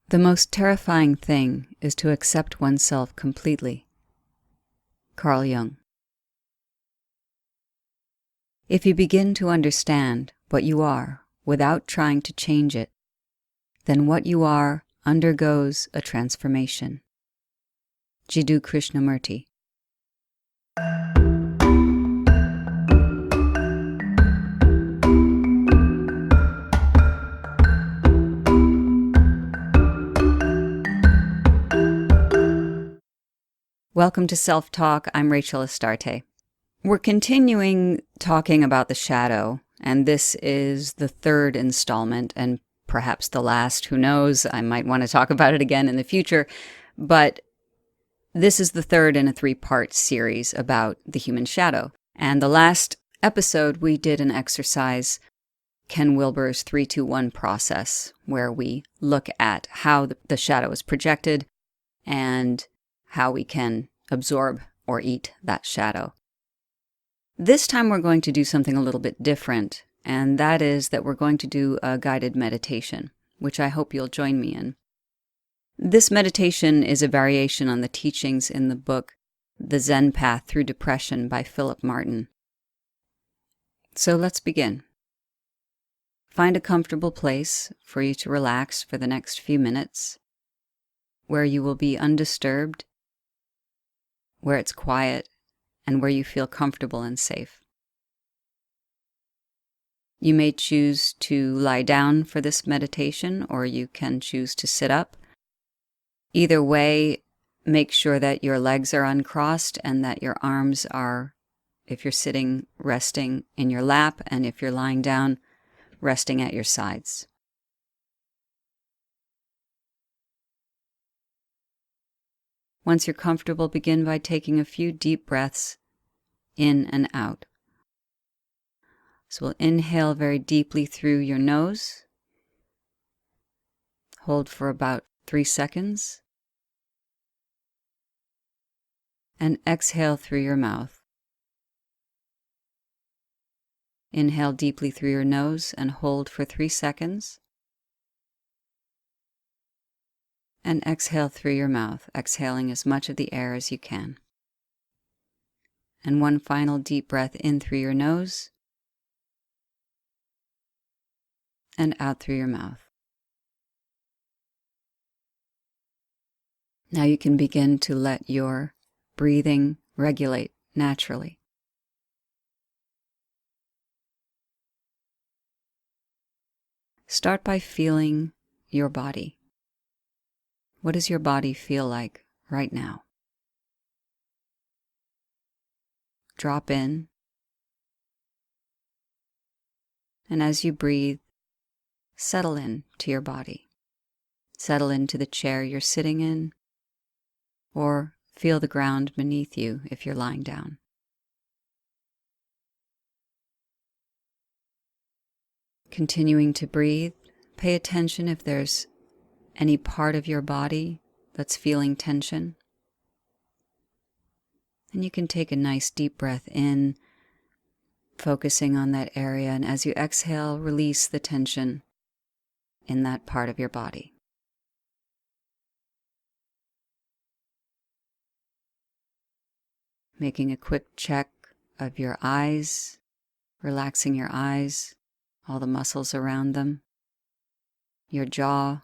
The most terrifying thing is to accept oneself completely. Carl Jung. If you begin to understand what you are without trying to change it, then what you are undergoes a transformation. Jiddu Krishnamurti. Welcome to Self-Talk. I'm Rachel Astarte. We're continuing talking about the shadow, and this is the third installment, and perhaps the last. Who knows? I might want to talk about it again in the future, but this is the third in a three-part series about the human shadow. And the last episode, we did an exercise, Ken Wilber's 3-2-1 process, where we look at how the shadow is projected and how we can absorb or eat that shadow. This time we're going to do something a little bit different, and that is that we're going to do a guided meditation, which I hope you'll join me in. This meditation is a variation on the teachings in the book The Zen Path Through Depression by Philip Martin. So let's begin. Find a comfortable place for you to relax for the next few minutes, where you will be undisturbed, where it's quiet, and where you feel comfortable and safe. You may choose to lie down for this meditation, or you can choose to sit up. Either way, make sure that your legs are uncrossed and that your arms are, if you're sitting, resting in your lap, and if you're lying down, resting at your sides. Once you're comfortable, begin by taking a few deep breaths in and out. So we'll inhale very deeply through your nose. Hold for about 3 seconds. And exhale through your mouth. Inhale deeply through your nose and hold for 3 seconds. And exhale through your mouth, exhaling as much of the air as you can. And one final deep breath in through your nose and out through your mouth. Now you can begin to let your breathing regulate naturally. Start by feeling your body. What does your body feel like right now? Drop in, and as you breathe, settle in to your body. Settle into the chair you're sitting in, or feel the ground beneath you if you're lying down. Continuing to breathe, pay attention if there's any part of your body that's feeling tension. And you can take a nice deep breath in, focusing on that area, and as you exhale, release the tension in that part of your body. Making a quick check of your eyes, relaxing your eyes, all the muscles around them, your jaw,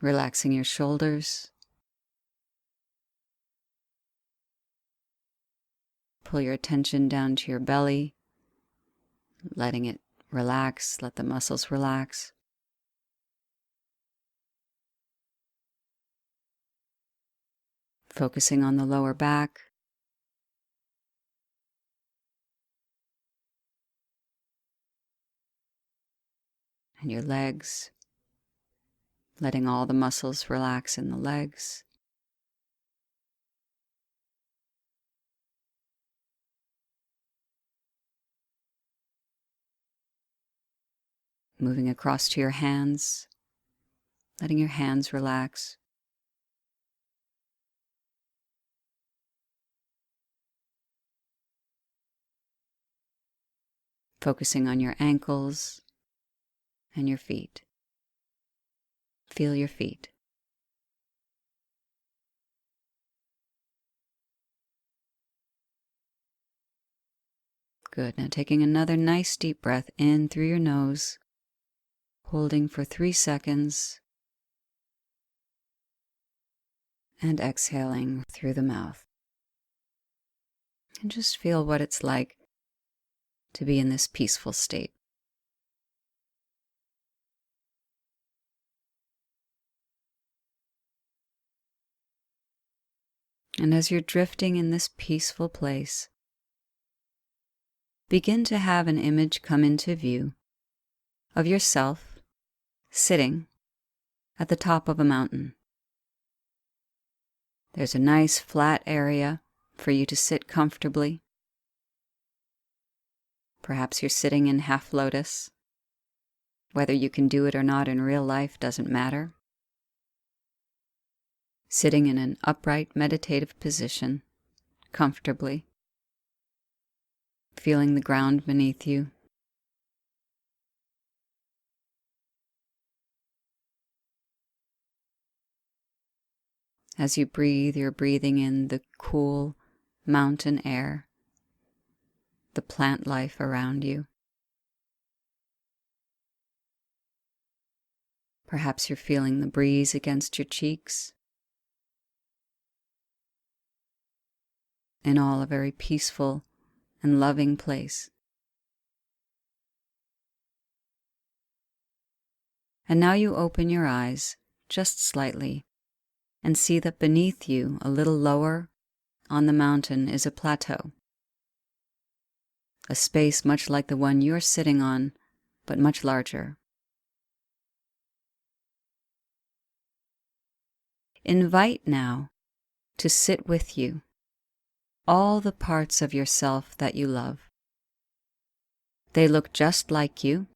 relaxing your shoulders. Pull your attention down to your belly, letting it relax, let the muscles relax. Focusing on the lower back. And your legs, letting all the muscles relax in the legs. Moving across to your hands, letting your hands relax. Focusing on your ankles, and your feet. Feel your feet. Good. Now taking another nice deep breath in through your nose, holding for 3 seconds, and exhaling through the mouth. And just feel what it's like to be in this peaceful state. And as you're drifting in this peaceful place, begin to have an image come into view of yourself sitting at the top of a mountain. There's a nice flat area for you to sit comfortably. Perhaps you're sitting in half lotus. Whether you can do it or not in real life doesn't matter. Sitting in an upright meditative position, comfortably, feeling the ground beneath you. As you breathe, you're breathing in the cool mountain air, the plant life around you. Perhaps you're feeling the breeze against your cheeks. In all a very peaceful and loving place. And now you open your eyes just slightly and see that beneath you, a little lower on the mountain, is a plateau. A space much like the one you're sitting on, but much larger. Invite now to sit with you all the parts of yourself that you love. They look just like you,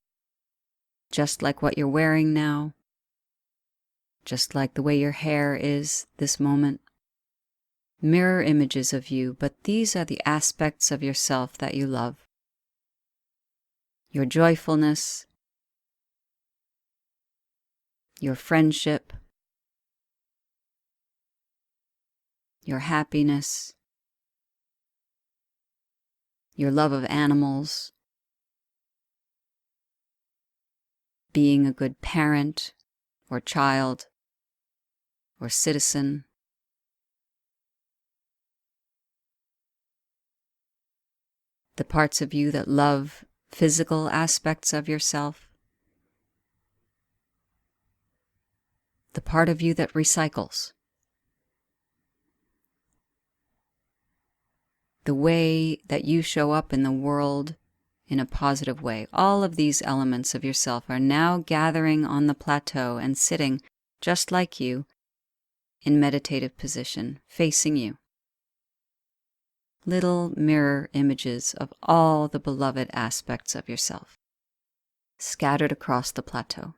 just like what you're wearing now, just like the way your hair is this moment. Mirror images of you, but these are the aspects of yourself that you love. Your joyfulness, your friendship, your happiness, your love of animals, being a good parent or child or citizen, the parts of you that love physical aspects of yourself, the part of you that recycles, the way that you show up in the world in a positive way. All of these elements of yourself are now gathering on the plateau and sitting just like you in meditative position, facing you. Little mirror images of all the beloved aspects of yourself, scattered across the plateau.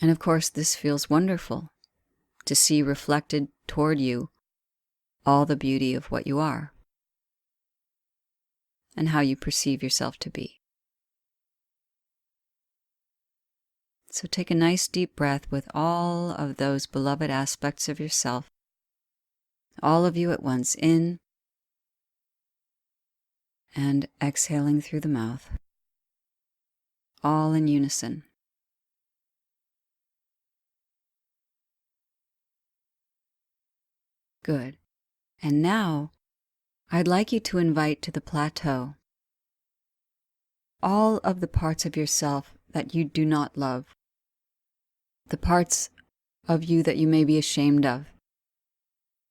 And of course, this feels wonderful to see reflected toward you all the beauty of what you are and how you perceive yourself to be. So take a nice deep breath with all of those beloved aspects of yourself, all of you at once, in and exhaling through the mouth, all in unison. Good. And now, I'd like you to invite to the plateau all of the parts of yourself that you do not love, the parts of you that you may be ashamed of,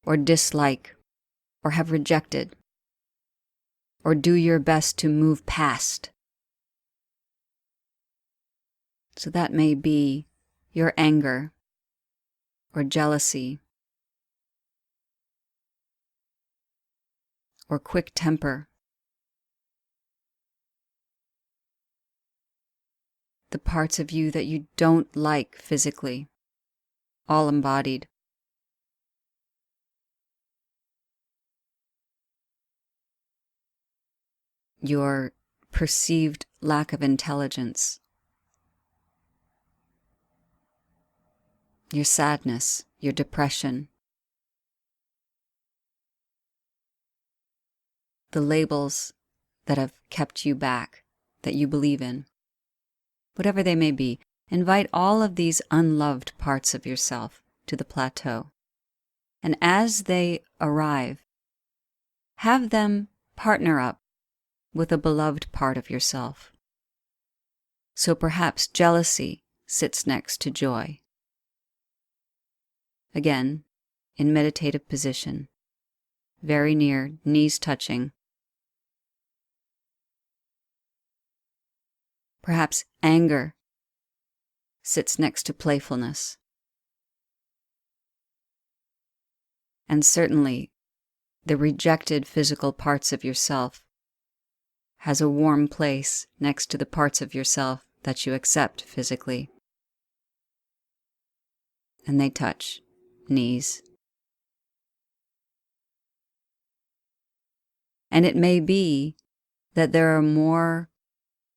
or dislike, or have rejected, or do your best to move past. So that may be your anger, or jealousy, or quick temper, the parts of you that you don't like physically, all embodied. your perceived lack of intelligence, your sadness, your depression, the labels that have kept you back, that you believe in, whatever they may be. Invite all of these unloved parts of yourself to the plateau. And as they arrive, have them partner up with a beloved part of yourself. So perhaps jealousy sits next to joy. Again, in meditative position, very near, knees touching. Perhaps anger sits next to playfulness. And certainly, the rejected physical parts of yourself has a warm place next to the parts of yourself that you accept physically. And they touch, knees. And it may be that there are more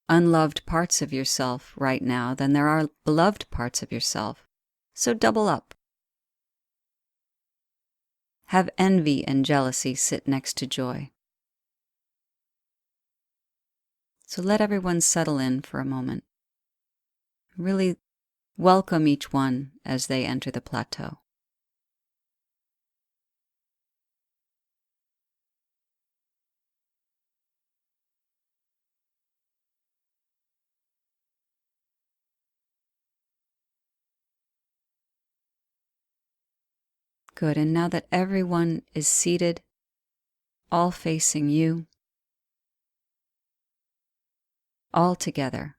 unloved parts of yourself right now than there are beloved parts of yourself. So double up. Have envy and jealousy sit next to joy. So let everyone settle in for a moment. Really welcome each one as they enter the plateau. Good, and now that everyone is seated, all facing you, all together,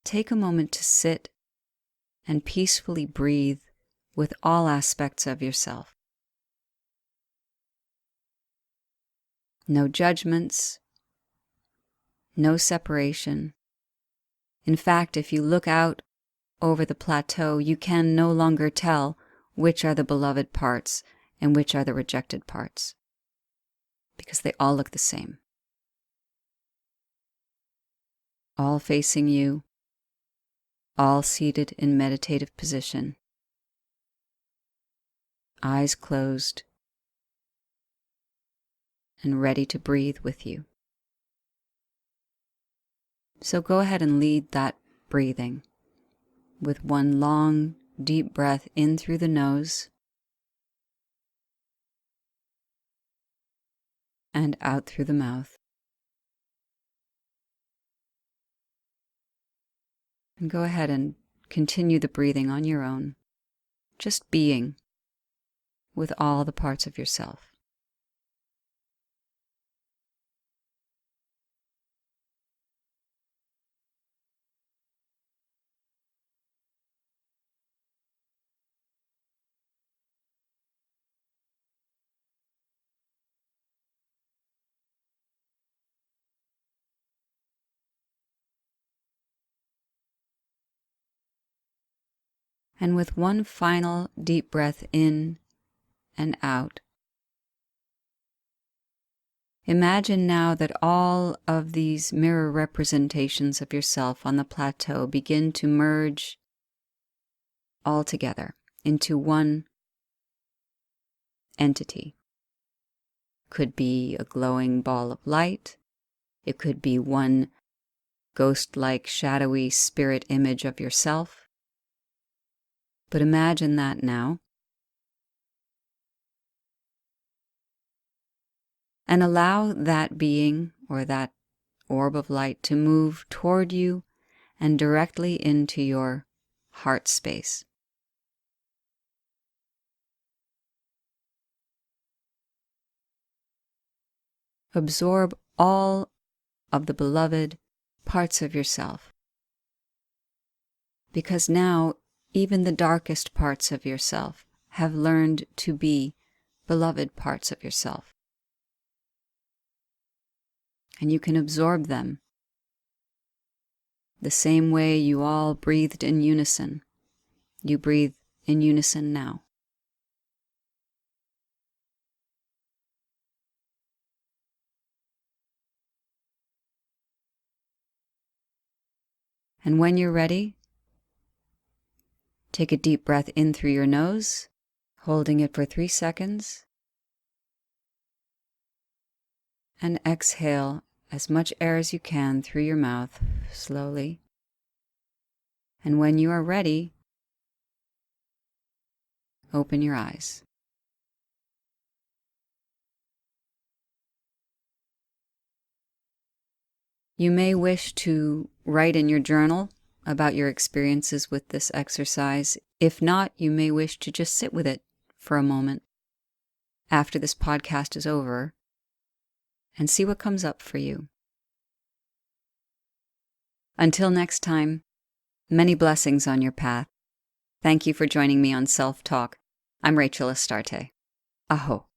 take a moment to sit and peacefully breathe with all aspects of yourself. No judgments, no separation. In fact, if you look out over the plateau, you can no longer tell which are the beloved parts and which are the rejected parts, because they all look the same. All facing you, all seated in meditative position, eyes closed, and ready to breathe with you. So go ahead and lead that breathing with one long, deep breath in through the nose and out through the mouth. And go ahead and continue the breathing on your own, just being with all the parts of yourself. And with one final deep breath in and out, imagine now that all of these mirror representations of yourself on the plateau begin to merge all together into one entity. Could be a glowing ball of light. It could be one ghost-like, shadowy spirit image of yourself. But imagine that now. And allow that being or that orb of light to move toward you and directly into your heart space. Absorb all of the beloved parts of yourself, because now even the darkest parts of yourself have learned to be beloved parts of yourself. And you can absorb them the same way you all breathed in unison. You breathe in unison now. And when you're ready, take a deep breath in through your nose, holding it for 3 seconds, and exhale as much air as you can through your mouth slowly. And when you are ready, open your eyes. You may wish to write in your journal about your experiences with this exercise. If not, you may wish to just sit with it for a moment after this podcast is over and see what comes up for you. Until next time, many blessings on your path. Thank you for joining me on Self Talk. I'm Rachel Astarte. Aho.